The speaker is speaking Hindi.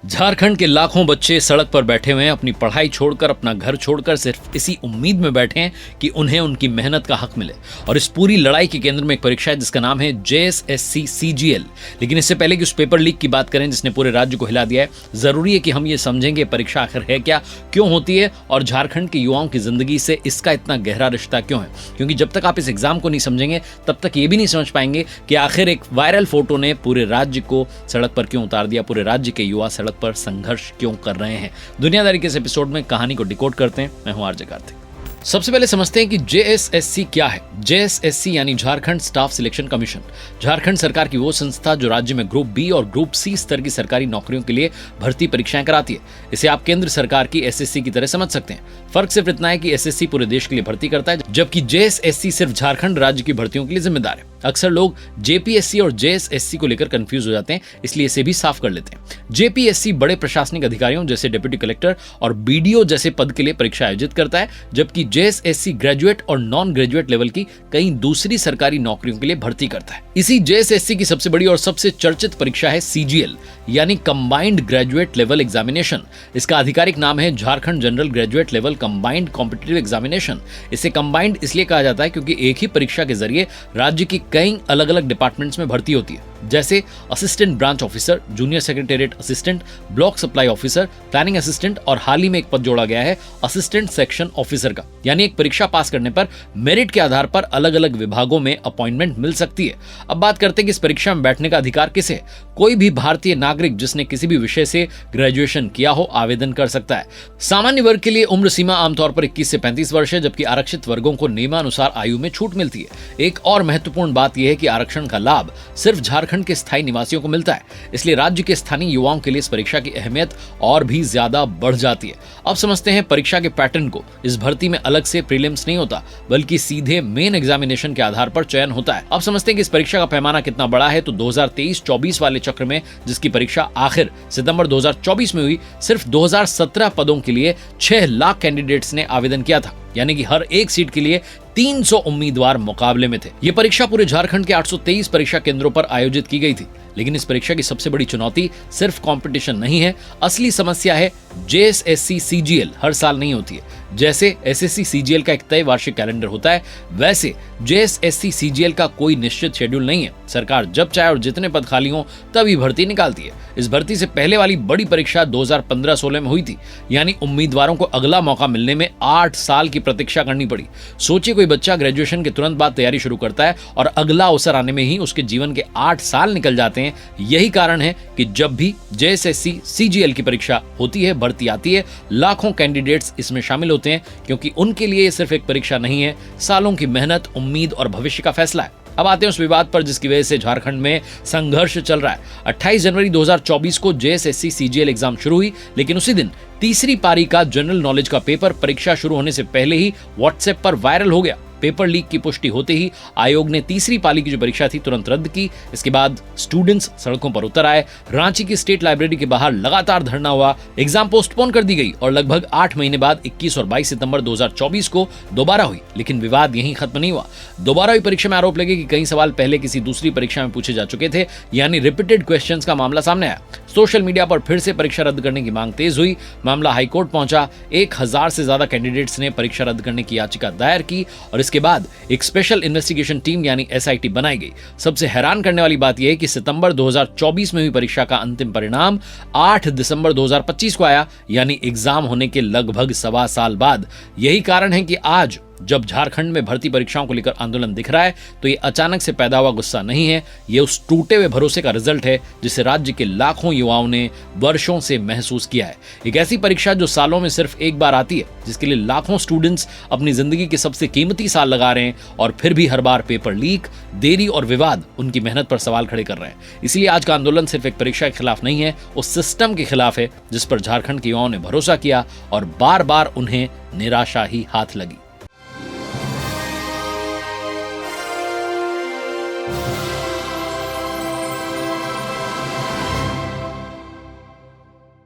झारखंड के लाखों बच्चे सड़क पर बैठे हुए हैं, अपनी पढ़ाई छोड़कर, अपना घर छोड़कर सिर्फ इसी उम्मीद में बैठे हैं कि उन्हें उनकी मेहनत का हक मिले। और इस पूरी लड़ाई के केंद्र में एक परीक्षा है जिसका नाम है JSSC CGL। लेकिन इससे पहले कि उस पेपर लीक की बात करें जिसने पूरे राज्य को हिला दिया है, जरूरी है कि हम ये समझेंगे परीक्षा आखिर है क्या, क्यों होती है और झारखंड के युवाओं की जिंदगी से इसका इतना गहरा रिश्ता क्यों है। क्योंकि जब तक आप इस एग्जाम को नहीं समझेंगे तब तक ये भी नहीं समझ पाएंगे कि आखिर एक वायरल फोटो ने पूरे राज्य को सड़क पर क्यों उतार दिया, पूरे राज्य के युवा सड़क पर संघर्ष क्यों कर रहे हैं। दुनियादारी के इस एपिसोड में कहानी को डिकोड करते हैं। मैं हूं आरजे कार्तिक। सबसे पहले समझते हैं कि JSSC क्या है। JSSC यानी Jharkhand staff selection commission. Jharkhand सरकार की वो संस्था जो राज्य में ग्रुप बी और ग्रुप सी स्तर की सरकारी नौकरियों के लिए भर्ती परीक्षाएं कराती है। इसे आप केंद्र सरकार की SSC की तरह समझ सकते हैं। फर्क सिर्फ इतना है कि SSC पूरे देश के लिए भर्ती करता है, जबकि JSSC सिर्फ झारखंड राज्य की भर्तियों के लिए जिम्मेदार है। अक्सर लोग JPSC और JSSC को लेकर कंफ्यूज हो जाते हैं, इसलिए इसे भी साफ कर लेते हैं। JPSC बड़े प्रशासनिक अधिकारियों जैसे डिप्टी कलेक्टर और BDO जैसे पद के लिए परीक्षा आयोजित करता है, जबकि JSSC ग्रेजुएट और नॉन ग्रेजुएट लेवल की कई दूसरी सरकारी नौकरियों के लिए भर्ती करता है। इसी JSSC की सबसे बड़ी और सबसे चर्चित परीक्षा है CGL यानी कंबाइंड ग्रेजुएट लेवल एग्जामिनेशन। इसका आधिकारिक नाम है Jharkhand general graduate level combined competitive examination. इसे कंबाइंड इसलिए कहा जाता है क्योंकि एक ही परीक्षा के जरिए राज्य की कई अलग अलग डिपार्टमेंट्स में भर्ती होती है, जैसे assistant branch officer, junior secretariat assistant, block supply officer, planning assistant और हाल ही में एक पद जोड़ा गया है असिस्टेंट सेक्शन ऑफिसर का। यानी एक परीक्षा पास करने पर मेरिट के आधार पर अलग अलग विभागों में अपॉइंटमेंट मिल सकती है। अब बात करते हैं कि इस परीक्षा में बैठने का अधिकार किसे है। कोई भी भारतीय नागरिक जिसने किसी भी विषय से ग्रेजुएशन किया हो आवेदन कर सकता है। सामान्य वर्ग के लिए उम्र सीमा आमतौर पर 21 से 35 वर्ष है, जबकि आरक्षित वर्गों को नियमानुसार आयु में छूट मिलती है। एक और महत्वपूर्ण बात यह है कि आरक्षण का लाभ सिर्फ झारखंड के स्थायी निवासियों को मिलता है, इसलिए राज्य के स्थानीय युवाओं के लिए इस परीक्षा की अहमियत और भी ज्यादा बढ़ जाती है। अब समझते हैं परीक्षा के पैटर्न को। इस भर्ती में अलग से प्रीलिम्स नहीं होता, बल्कि सीधे मेन एग्जामिनेशन के आधार पर चयन होता है। अब समझते हैं कि इस परीक्षा का पैमाना कितना बड़ा है। तो 2023-24 वाले चक्र में, जिसकी परीक्षा आखिर सितंबर 2024 में हुई, सिर्फ 2017 पदों के लिए 6 लाख कैंडिडेट्स ने आवेदन किया था। यानी कि हर एक सीट के लिए 300 उम्मीदवार मुकाबले में थे। ये परीक्षा पूरे झारखंड के 823 परीक्षा केंद्रों पर आयोजित की गई थी। लेकिन इस परीक्षा की सबसे बड़ी चुनौती सिर्फ कंपटीशन नहीं है, असली समस्या है JSSC CGL हर साल नहीं होती है। जैसे SSC CGL का एक तय वार्षिक कैलेंडर होता है, वैसे JSSC CGL का कोई निश्चित शेड्यूल नहीं है। सरकार जब चाहे और जितने पद खाली हों तभी भर्ती निकालती है। इस भर्ती से पहले वाली बड़ी परीक्षा 2015-16 में हुई थी, यानी उम्मीदवारों को अगला मौका मिलने में 8 साल की प्रतीक्षा करनी पड़ी। सोचिए, कोई बच्चा ग्रेजुएशन के तुरंत बाद तैयारी शुरू करता है और अगला अवसर आने में ही उसके जीवन के 8 साल निकल जाते हैं। यही कारण है कि जब भी JSSC CGL की परीक्षा होती है, भर्ती आती है, लाखों कैंडिडेट्स इसमें शामिल होते हैं, क्योंकि उनके लिए ये सिर्फ एक परीक्षा नहीं है, सालों की मेहनत, उम्मीद और भविष्य का फैसला है। अब आते हैं उस विवाद पर जिसकी वजह से झारखंड में संघर्ष चल रहा है। 28 जनवरी 2024 को JSSC CGL एग्जाम शुरू हुई, लेकिन उसी दिन तीसरी पारी का जनरल नॉलेज का पेपर परीक्षा शुरू होने से पहले ही व्हाट्सएप पर वायरल हो गया। पेपर लीक की पुष्टि होते ही आयोग ने तीसरी पाली की जो परीक्षा थी तुरंत रद्द की। इसके बाद स्टूडेंट्स सड़कों पर उतर आए, रांची की स्टेट लाइब्रेरी के बाहर लगातार धरना हुआ, एग्जाम पोस्टपोन कर दी गई और लगभग 8 महीने बाद 21 और 22 सितंबर 2024 को दोबारा हुई। लेकिन विवाद यहीं खत्म नहीं हुआ। दोबारा हुई परीक्षा में आरोप लगे कि कई सवाल पहले किसी दूसरी परीक्षा में पूछे जा चुके थे, यानी रिपीटेड क्वेश्चंस का मामला सामने आया। सोशल मीडिया पर फिर से परीक्षा रद्द करने की मांग तेज हुई। मामला हाईकोर्ट पहुंचा। 1000 से ज्यादा कैंडिडेट्स ने परीक्षा रद्द करने की याचिका दायर की और इसके बाद एक स्पेशल इन्वेस्टिगेशन टीम यानी SIT बनाई गई। सबसे हैरान करने वाली बात यह है कि सितंबर 2024 में हुई परीक्षा का अंतिम परिणाम 8 दिसंबर 2025 को आया, यानी एग्जाम होने के लगभग 1.25 साल बाद। यही कारण है कि आज जब झारखंड में भर्ती परीक्षाओं को लेकर आंदोलन दिख रहा है, तो ये अचानक से पैदा हुआ गुस्सा नहीं है, ये उस टूटे हुए भरोसे का रिजल्ट है जिसे राज्य के लाखों युवाओं ने वर्षों से महसूस किया है। एक ऐसी परीक्षा जो सालों में सिर्फ एक बार आती है, जिसके लिए लाखों स्टूडेंट्स अपनी जिंदगी के सबसे कीमती साल लगा रहे हैं, और फिर भी हर बार पेपर लीक, देरी और विवाद उनकी मेहनत पर सवाल खड़े कर रहे हैं। इसलिए आज का आंदोलन सिर्फ एक परीक्षा के खिलाफ नहीं है, उस सिस्टम के खिलाफ है जिस पर झारखंड के युवाओं ने भरोसा किया और बार बार उन्हें निराशा ही हाथ लगी।